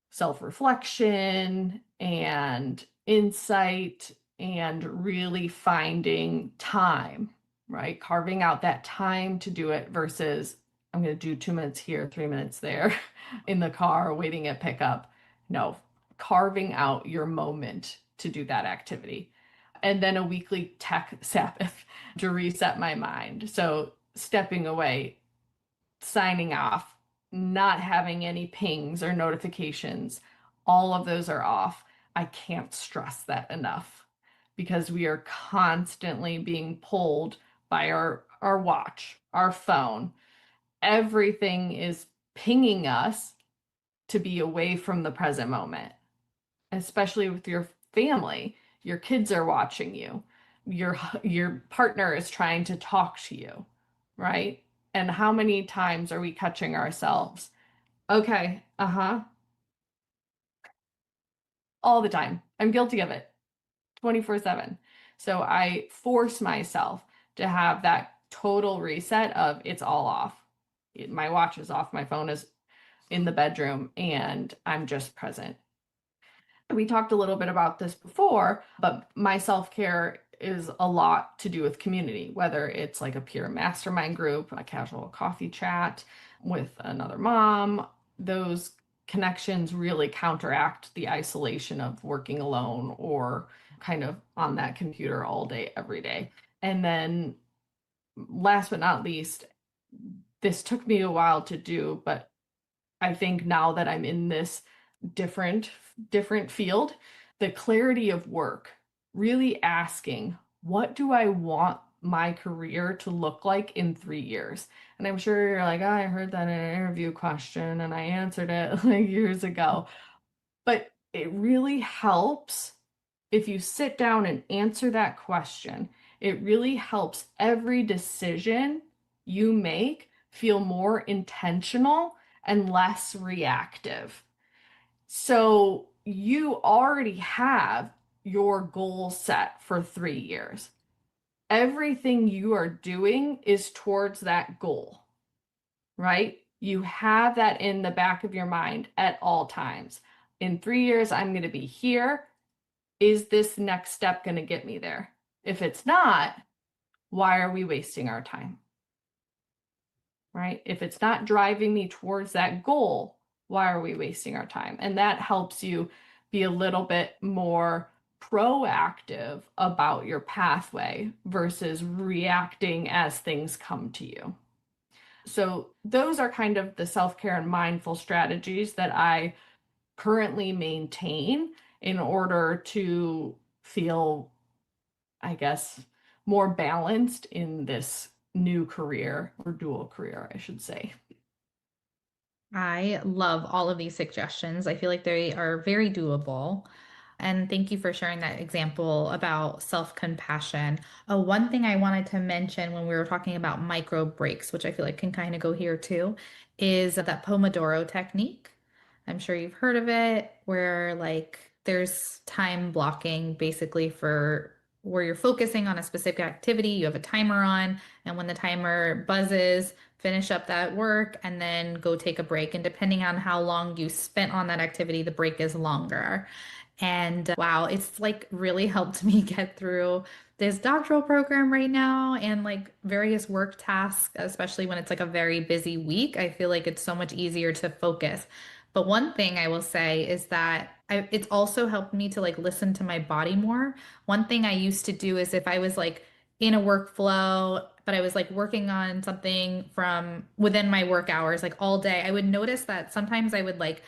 self reflection and insight and really finding time, right? Carving out that time to do it versus I'm going to do 2 minutes here, 3 minutes there in the car waiting at pickup. No, carving out your moment to do that activity. and then a weekly tech Sabbath to reset my mind. So stepping away, signing off, not having any pings or notifications, all of those are off. I can't stress that enough because we are constantly being pulled by our watch, our phone. Everything is pinging us to be away from the present moment, especially with your family. Your kids are watching you. Your partner is trying to talk to you, right? And how many times are we catching ourselves? Okay, uh-huh, all the time. I'm guilty of it 24/7. So I force myself to have that total reset of it's all off. My watch is off, my phone is in the bedroom, and I'm just present. We talked a little bit about this before, but my self-care is a lot to do with community, whether it's like a peer mastermind group, a casual coffee chat with another mom. Those connections really counteract the isolation of working alone or kind of on that computer all day, every day. And then last but not least, this took me a while to do, but I think now that I'm in this different different field, the clarity of work, really asking, what do I want my career to look like in 3 years? And I'm sure you're like, oh, I heard that in an interview question and I answered it like years ago. But it really helps if you sit down and answer that question. It really helps every decision you make feel more intentional and less reactive. So you already have your goal set for 3 years. Everything you are doing is towards that goal, right? You have that in the back of your mind at all times. In 3 years, I'm going to be here. Is this next step going to get me there? If it's not, why are we wasting our time? Right? If it's not driving me towards that goal, why are we wasting our time? And that helps you be a little bit more proactive about your pathway versus reacting as things come to you. So, those are kind of the self care and mindful strategies that I currently maintain in order to feel, I guess, more balanced in this new career or dual career, I should say. I love all of these suggestions. I feel like they are very doable. And thank you for sharing that example about self-compassion. One thing I wanted to mention when we were talking about micro breaks, which I feel like can kind of go here too, is that Pomodoro technique. I'm sure you've heard of it, where like there's time blocking basically for where you're focusing on a specific activity, you have a timer on, and when the timer buzzes, finish up that work and then go take a break. And depending on how long you spent on that activity, the break is longer. And wow, it's like really helped me get through this doctoral program right now and like various work tasks, especially when it's like a very busy week. I feel like it's so much easier to focus. But one thing I will say is that it's also helped me to like listen to my body more. One thing I used to do is if I was like in a workflow, but I was like working on something from within my work hours, like all day, I would notice that sometimes I would like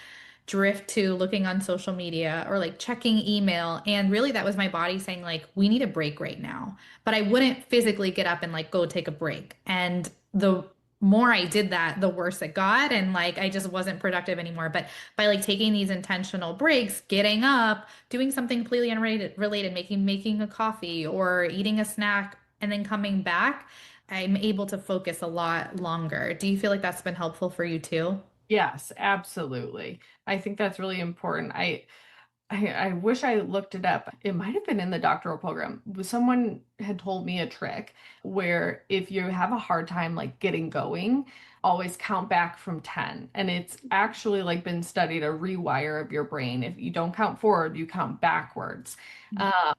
drift to looking on social media or like checking email. And really, that was my body saying, like, we need a break right now. But I wouldn't physically get up and like go take a break. And the more I did that, the worse it got. And like, I just wasn't productive anymore. But by like taking these intentional breaks, getting up, doing something completely unrelated, making a coffee or eating a snack, and then coming back, I'm able to focus a lot longer. Do you feel like that's been helpful for you too? Yes, absolutely. I think that's really important. I wish I looked it up. It might have been in the doctoral program. Someone had told me a trick where if you have a hard time like getting going, always count back from 10. And it's actually like been studied a rewire of your brain. If you don't count forward, you count backwards.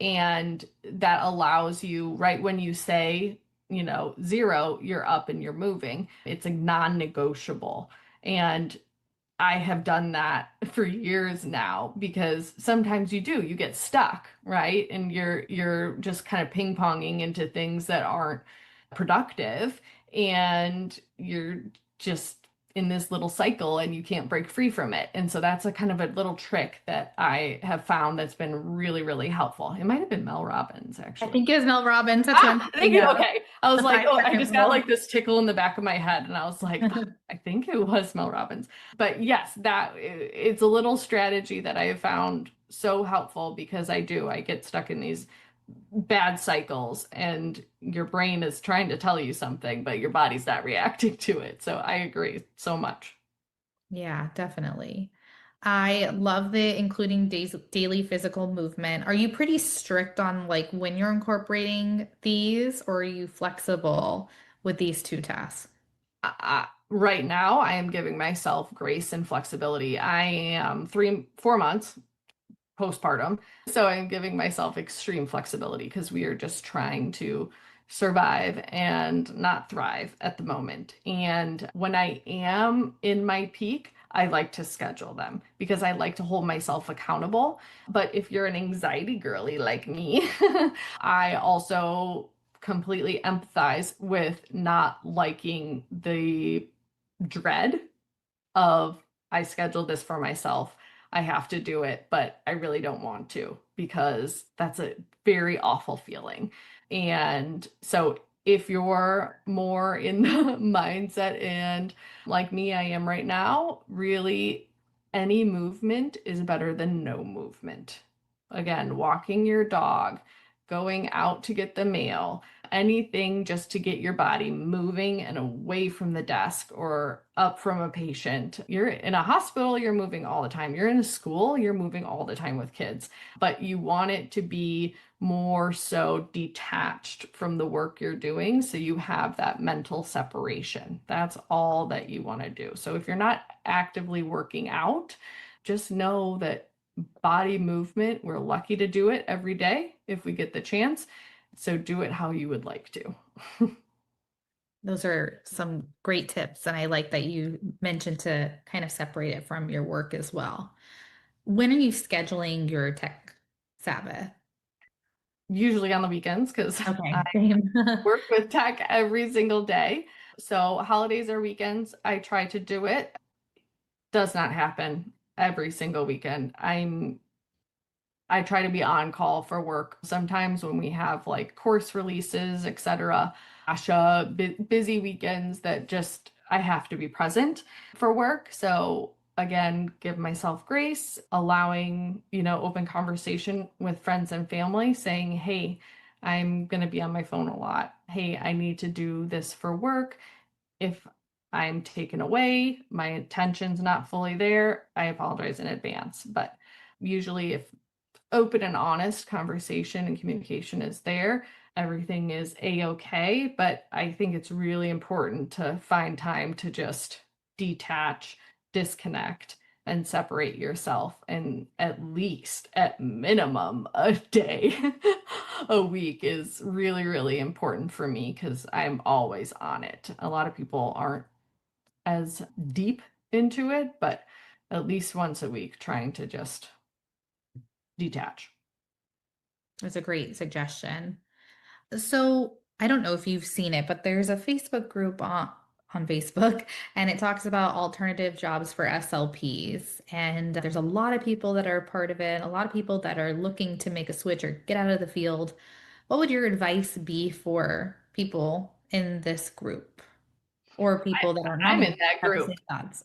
And that allows you, right when you say, 0, you're up and you're moving. It's a non-negotiable. And I have done that for years now because sometimes you get stuck, right? And you're just kind of ping-ponging into things that aren't productive and you're just in this little cycle and you can't break free from it. And so that's a kind of a little trick that I have found that's been really, really helpful. It might have been Mel Robbins, I actually. think it was Mel Robbins. That's one Ah, thank thinking you. of. Okay. I was The like, oh, I 5 second just got rule. like this tickle in the back of my head, and I was like, "Ah, I think it was Mel Robbins." But yes, it's a little strategy that I have found so helpful because I get stuck in these bad cycles, and your brain is trying to tell you something, but your body's not reacting to it. So I agree so much. Yeah, definitely. I love the including daily physical movement. Are you pretty strict on like when you're incorporating these, or are you flexible with these two tasks? Right now, I am giving myself grace and flexibility. I am 4 months postpartum. So I'm giving myself extreme flexibility because we are just trying to survive and not thrive at the moment. And when I am in my peak, I like to schedule them because I like to hold myself accountable. But if you're an anxiety girly like me, I also completely empathize with not liking the dread of I scheduled this for myself. I have to do it, but I really don't want to because that's a very awful feeling. And so if you're more in the mindset and like me, I am right now, really any movement is better than no movement. Again, walking your dog, going out to get the mail, anything just to get your body moving and away from the desk or up from a patient. You're in a hospital, you're moving all the time. You're in a school, you're moving all the time with kids, but you want it to be more so detached from the work you're doing so you have that mental separation. That's all that you want to do. So if you're not actively working out, just know that body movement, we're lucky to do it every day if we get the chance. So do it how you would like to. Those are some great tips, and I like that you mentioned to kind of separate it from your work as well. When are you scheduling your tech Sabbath? Usually on the weekends because I Okay, same. work with tech every single day. So holidays or weekends, I try to do it. Does not happen every single weekend. I try to be on call for work. Sometimes when we have like course releases, etc., Asha, busy weekends that just I have to be present for work. So again, give myself grace, allowing, open conversation with friends and family, saying, "Hey, I'm going to be on my phone a lot. Hey, I need to do this for work. If I'm taken away, my attention's not fully there, I apologize in advance." But usually if open and honest conversation and communication is there, everything is a-okay. But I think it's really important to find time to just detach, disconnect, and separate yourself, and at least at minimum a day a week is really, really important for me because I'm always on it. A lot of people aren't as deep into it, but at least once a week trying to just detach. That's a great suggestion. So I don't know if you've seen it, but there's a Facebook group on Facebook, and it talks about alternative jobs for SLPs. And there's a lot of people that are part of it, a lot of people that are looking to make a switch or get out of the field. What would your advice be for people in this group or people that are not I'm in in that have the group. same thoughts?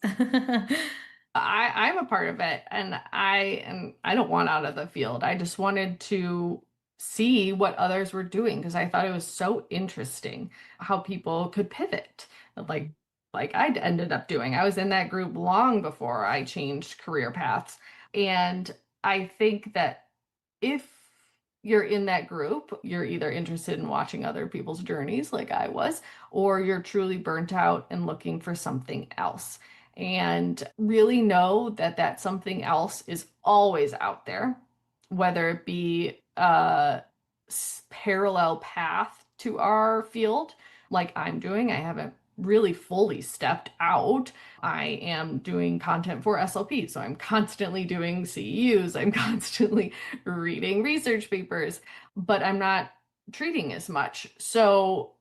I'm a part of it, and I don't want out of the field. I just wanted to see what others were doing because I thought it was so interesting how people could pivot like I ended up doing. I was in that group long before I changed career paths. And I think that if you're in that group, you're either interested in watching other people's journeys like I was, or you're truly burnt out and looking for something else. And really know that that something else is always out there, whether it be a parallel path to our field, like I'm doing. I haven't really fully stepped out. I am doing content for SLPs, so I'm constantly doing CEUs, I'm constantly reading research papers, but I'm not treating as much. So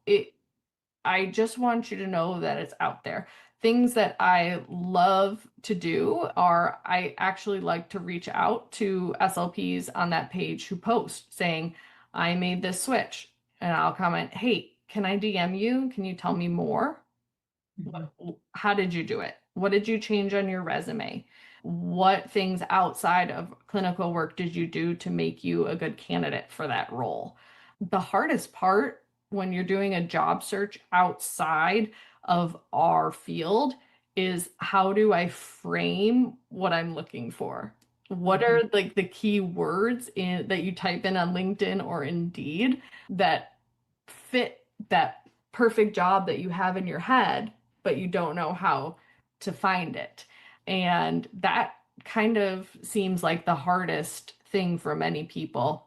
I just want you to know that it's out there. Things that I love to do are I actually like to reach out to SLPs on that page who post saying, I made this switch. And I'll comment, hey, can I DM you? Can you tell me more? Mhm. How did you do it? What did you change on your resume? What things outside of clinical work did you do to make you a good candidate for that role? The hardest part when you're doing a job search outside of our field is how do I frame what I'm looking for? What Mhm. are like the key words that you type in on LinkedIn or Indeed that fit that perfect job that you have in your head, but you don't know how to find it. And that kind of seems like the hardest thing for many people,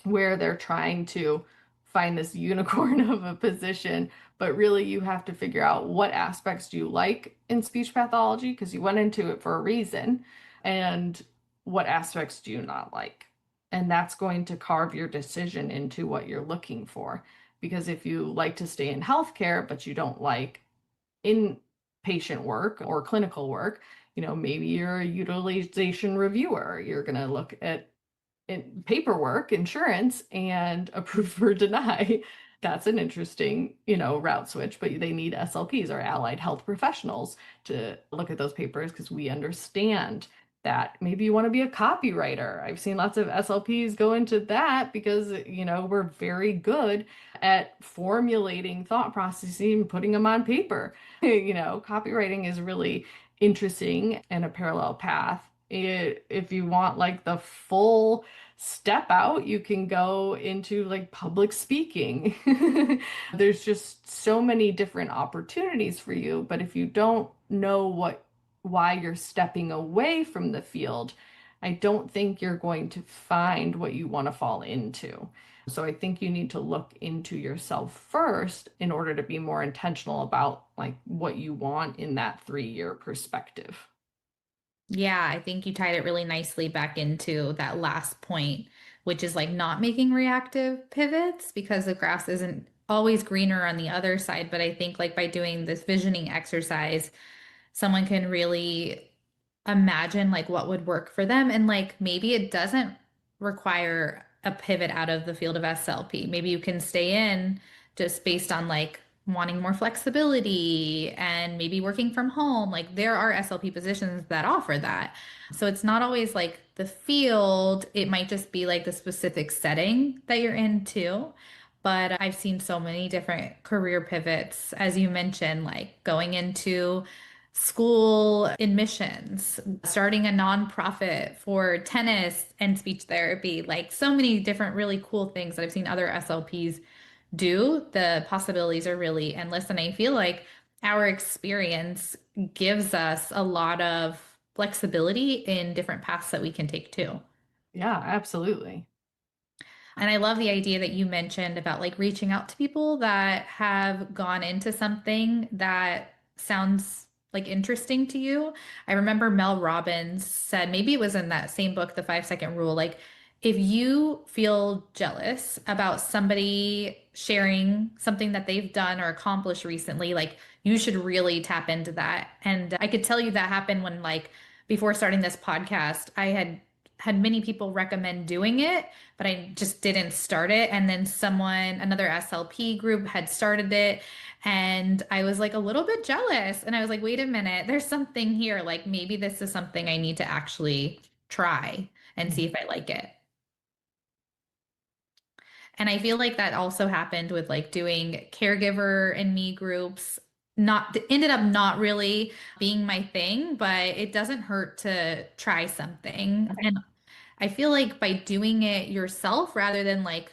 where they're trying to find this unicorn of a position, but really you have to figure out what aspects do you like in speech pathology because you went into it for a reason, and what aspects do you not like. And that's going to carve your decision into what you're looking for. Because if you like to stay in healthcare, but you don't like inpatient work or clinical work, maybe you're a utilization reviewer. You're going to look at paperwork, insurance, and approve or deny. That's an interesting, route switch, but they need SLPs or allied health professionals to look at those papers because we understand that. Maybe you want to be a copywriter. I've seen lots of SLPs go into that because, we're very good at formulating thought processes and putting them on paper. Copywriting is really interesting and a parallel path. If you want like the full step out, you can go into like public speaking. There's just so many different opportunities for you, but if you don't know why you're stepping away from the field, I don't think you're going to find what you want to fall into. So I think you need to look into yourself first in order to be more intentional about like what you want in that 3-year perspective. Yeah, I think you tied it really nicely back into that last point, which is like not making reactive pivots because the grass isn't always greener on the other side. But I think like by doing this visioning exercise, someone can really imagine like what would work for them. And like maybe it doesn't require a pivot out of the field of SLP. Maybe you can stay in just based on like wanting more flexibility and maybe working from home. Like there are SLP positions that offer that. So it's not always like the field, it might just be like the specific setting that you're in too. But I've seen so many different career pivots, as you mentioned, like going into school admissions, starting a nonprofit for tennis and speech therapy, like so many different really cool things that I've seen other SLPs do. The possibilities are really endless. And I feel like our experience gives us a lot of flexibility in different paths that we can take too. Yeah, absolutely. And I love the idea that you mentioned about like reaching out to people that have gone into something that sounds like interesting to you. I remember Mel Robbins said, maybe it was in that same book, The 5 Second Rule, like if you feel jealous about somebody sharing something that they've done or accomplished recently, like you should really tap into that. And I could tell you that happened when like before starting this podcast, I had many people recommend doing it, but I just didn't start it. And then another SLP group had started it. And I was like a little bit jealous. And I was like, wait a minute, there's something here. Like maybe this is something I need to actually try and see if I like it. And I feel like that also happened with like doing caregiver and me groups. Not ended up not really being my thing, but it doesn't hurt to try something. And I feel like by doing it yourself rather than like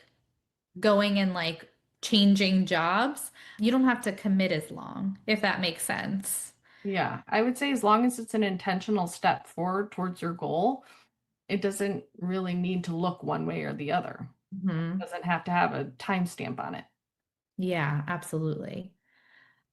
going and like changing jobs, you don't have to commit as long, if that makes sense. Yeah, I would say as long as it's an intentional step forward towards your goal, it doesn't really need to look one way or the other. It Hmm. doesn't have to have a timestamp on it. Yeah, absolutely.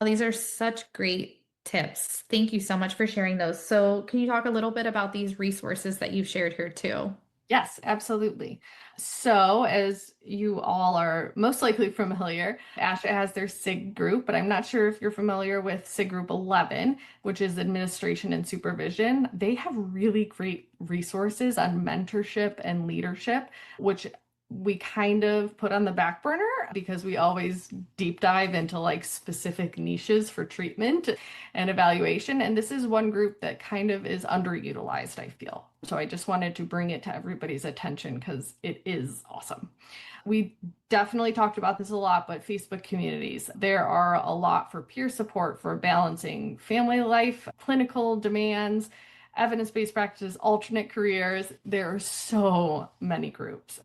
These are such great tips. Thank you so much for sharing those. So, can you talk a little bit about these resources that you've shared here too? Yes, absolutely. So, as you all are most likely familiar, ASHA has their SIG group, but I'm not sure if you're familiar with SIG Group 11, which is Administration and Supervision. They have really great resources on mentorship and leadership, which we kind of put on the back burner because we always deep dive into like specific niches for treatment and evaluation. And this is one group that kind of is underutilized, I feel. So I just wanted to bring it to everybody's attention because it is awesome. We definitely talked about this a lot, but Facebook communities, there are a lot for peer support for balancing family life, clinical demands, evidence-based practices, alternate careers. There are so many groups.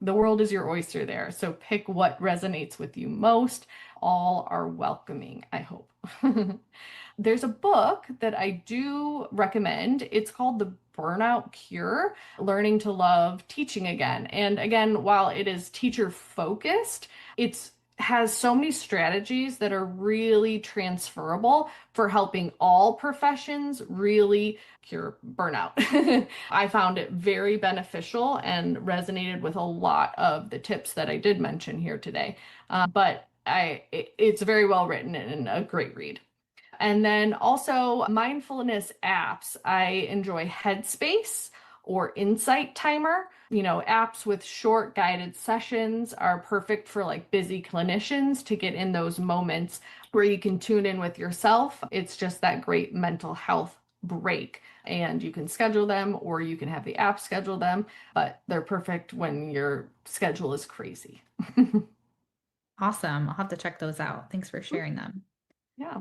The world is your oyster there. So pick what resonates with you most. All are welcoming, I hope. There's a book that I do recommend. It's called The Burnout Cure: Learning to Love Teaching Again. And again, while it is teacher focused, it's has so many strategies that are really transferable for helping all professions really cure burnout. I found it very beneficial and resonated with a lot of the tips that I did mention here today. It's very well written and a great read. And then also mindfulness apps. I enjoy Headspace or Insight Timer. Apps with short guided sessions are perfect for like busy clinicians to get in those moments where you can tune in with yourself. It's just that great mental health break. And you can schedule them or you can have the app schedule them, but they're perfect when your schedule is crazy. Awesome. I'll have to check those out. Thanks for sharing them. Yeah.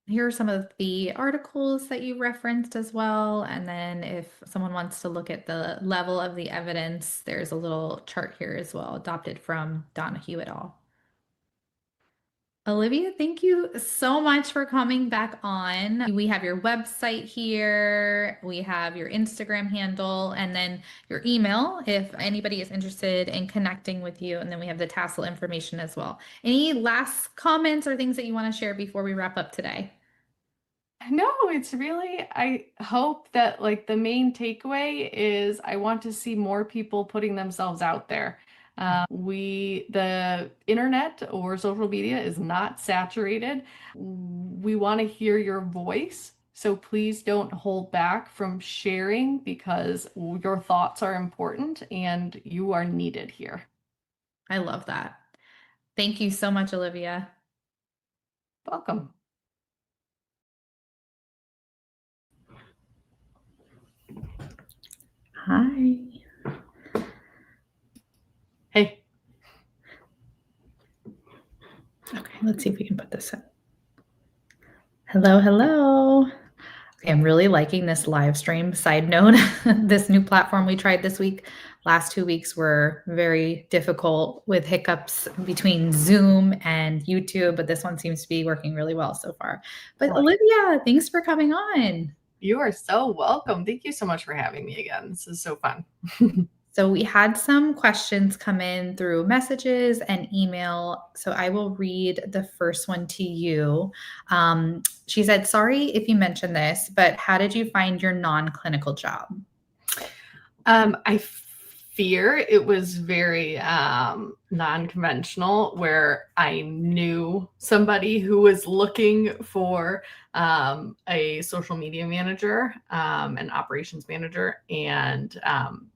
Here are some of the articles that you referenced as well. And then if someone wants to look at the level of the evidence, there's a little chart here as well, adopted from Donahue et al. Olivia, thank you so much for coming back on. We have your website here, we have your Instagram handle, and then your email if anybody is interested in connecting with you. And then we have the tassel information as well. Any last comments or things that you want to share before we wrap up today? No, it's really, I hope that like the main takeaway is I want to see more people putting themselves out there. The internet or social media is not saturated. We want to hear your voice. So please don't hold back from sharing because your thoughts are important and you are needed here. I love that. Thank you so much, Olivia. Welcome. Hi. Hey. Okay, let's see if we can put this in. Hello, hello. Okay, I'm really liking this live stream. Side note, this new platform we tried this week. Last 2 weeks were very difficult with hiccups between Zoom and YouTube, but this one seems to be working really well so far. But Well, Olivia, thanks for coming on. you are so welcome. Thank you so much for having me again. This is so fun. So we had some questions come in through messages and email. So I will read the first one to you. She said, sorry if you mentioned this, but how did you find your non-clinical job? I fear it was very non-conventional, where I knew somebody who was looking for a social media manager, an operations manager, and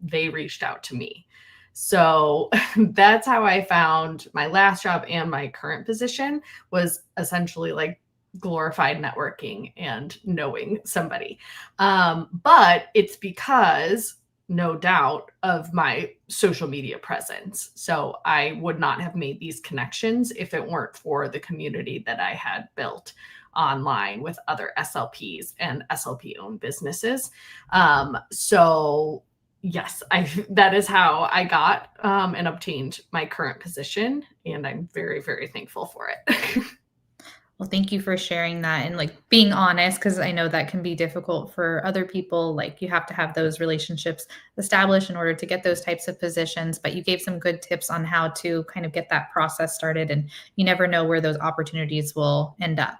they reached out to me. So that's how I found my last job, and my current position was essentially like glorified networking and knowing somebody. But it's because, no doubt, of my social media presence. So I would not have made these connections if it weren't for the community that I had built online with other SLPs and SLP owned businesses. So yes, that is how I got and obtained my current position, and I'm very, very thankful for it. Well, thank you for sharing that and like being honest, because I know that can be difficult for other people. Like you have to have those relationships established in order to get those types of positions. But you gave some good tips on how to kind of get that process started, and you never know where those opportunities will end up.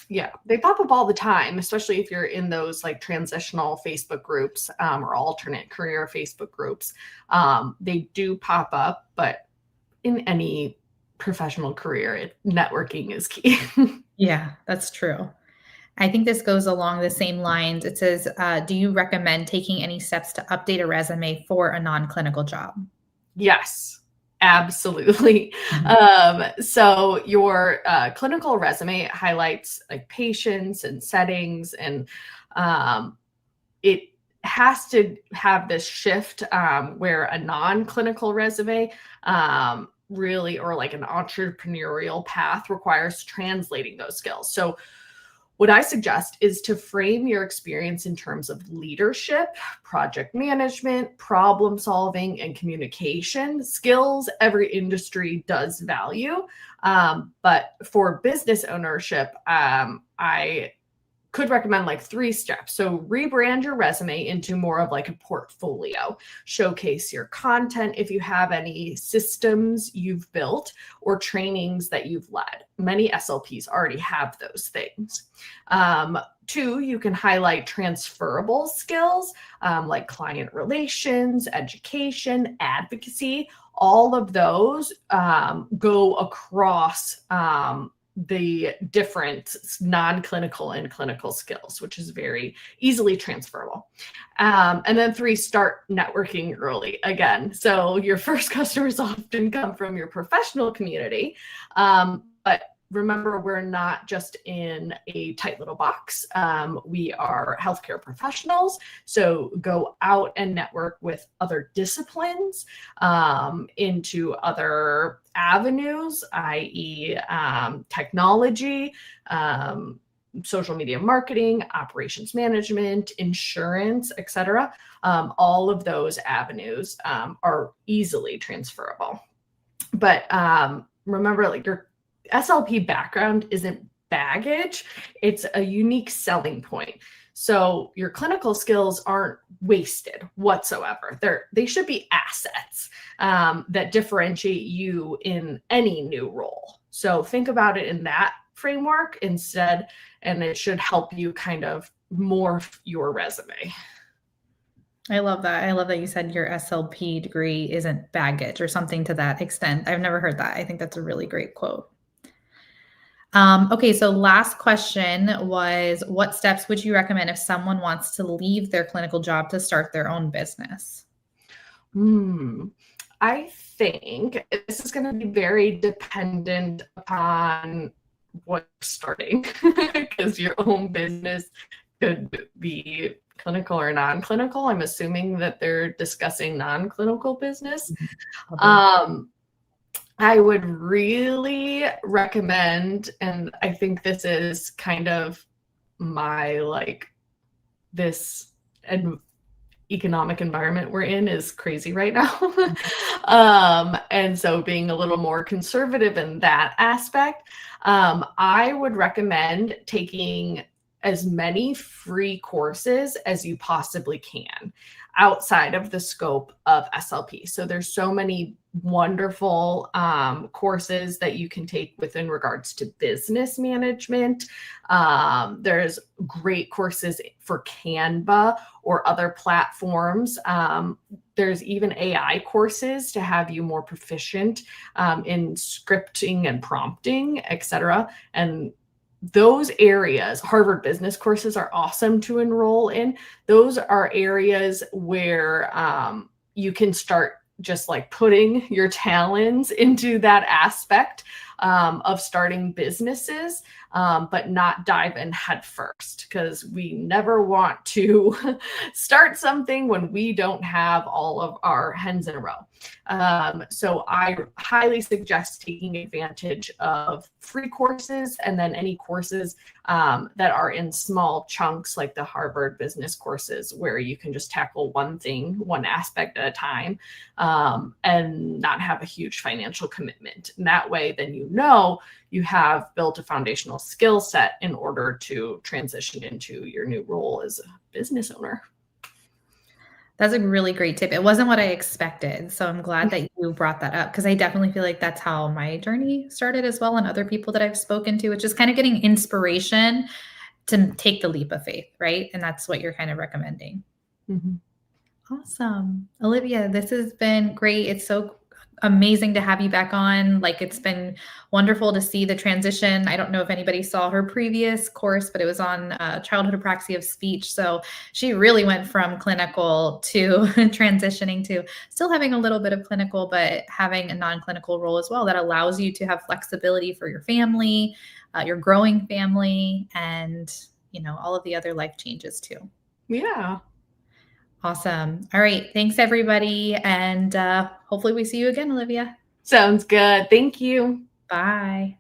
Yeah, they pop up all the time, especially if you're in those like transitional Facebook groups or alternate career Facebook groups. They do pop up, but in any professional career, networking is key. Yeah, that's true. I think this goes along the same lines. It says, do you recommend taking any steps to update a resume for a non-clinical job? Yes, absolutely. Mhm. So your clinical resume highlights like patients and settings, and um, it has to have this shift where a non-clinical resume really, or like an entrepreneurial path, requires translating those skills. So what I suggest is to frame your experience in terms of leadership, project management, problem solving, and communication skills. Every industry does value. But for business ownership, I could recommend like 3 steps. So rebrand your resume into more of like a portfolio. Showcase your content if you have any systems you've built or trainings that you've led. Many SLPs already have those things. 2, you can highlight transferable skills like client relations, education, advocacy. All of those go across the different non-clinical and clinical skills, which is very easily transferable. And then 3, start networking early again. So your first customers often come from your professional community, but remember, we're not just in a tight little box. We are healthcare professionals. So go out and network with other disciplines, into other avenues, i.e., technology, social media marketing, operations management, insurance, etc. All of those avenues are easily transferable. But remember, like your SLP background isn't baggage, it's a unique selling point. So your clinical skills aren't wasted whatsoever. They should be assets that differentiate you in any new role. So think about it in that framework instead, and it should help you kind of morph your resume. I love that. I love that you said your SLP degree isn't baggage or something to that extent. I've never heard that. I think that's a really great quote. Okay, so last question was, what steps would you recommend if someone wants to leave their clinical job to start their own business? I think this is going to be very dependent upon what you're starting, because your own business could be clinical or non-clinical. I'm assuming that they're discussing non-clinical business. Um, I would really recommend, and I think this is kind of my like this economic environment we're in is crazy right now. And so being a little more conservative in that aspect, I would recommend taking as many free courses as you possibly can outside of the scope of SLP. So there's so many wonderful courses that you can take within regards to business management. There's great courses for Canva or other platforms. There's even AI courses to have you more proficient in scripting and prompting, etc. And those areas, Harvard business courses are awesome to enroll in. Those are areas where you can start just like putting your talents into that aspect of starting businesses, but not dive in head first, because we never want to start something when we don't have all of our hens in a row. So I highly suggest taking advantage of free courses and then any courses that are in small chunks, like the Harvard business courses, where you can just tackle one thing, one aspect at a time, and not have a huge financial commitment. And that way, then you have built a foundational skill set in order to transition into your new role as a business owner. That's a really great tip. It wasn't what I expected. So I'm glad that you brought that up because I definitely feel like that's how my journey started as well. And other people that I've spoken to, which is kind of getting inspiration to take the leap of faith, right? And that's what you're kind of recommending. Mm-hmm. Awesome. Olivia, this has been great. It's so amazing to have you back on. Like, it's been wonderful to see the transition. I don't know if anybody saw her previous course, but it was on childhood apraxia of speech. So she really went from clinical to transitioning to still having a little bit of clinical, but having a non-clinical role as well that allows you to have flexibility for your family, your growing family, and, you know, all of the other life changes too. Yeah. Awesome. All right. Thanks, everybody. And hopefully we see you again, Olivia. Sounds good. Thank you. Bye.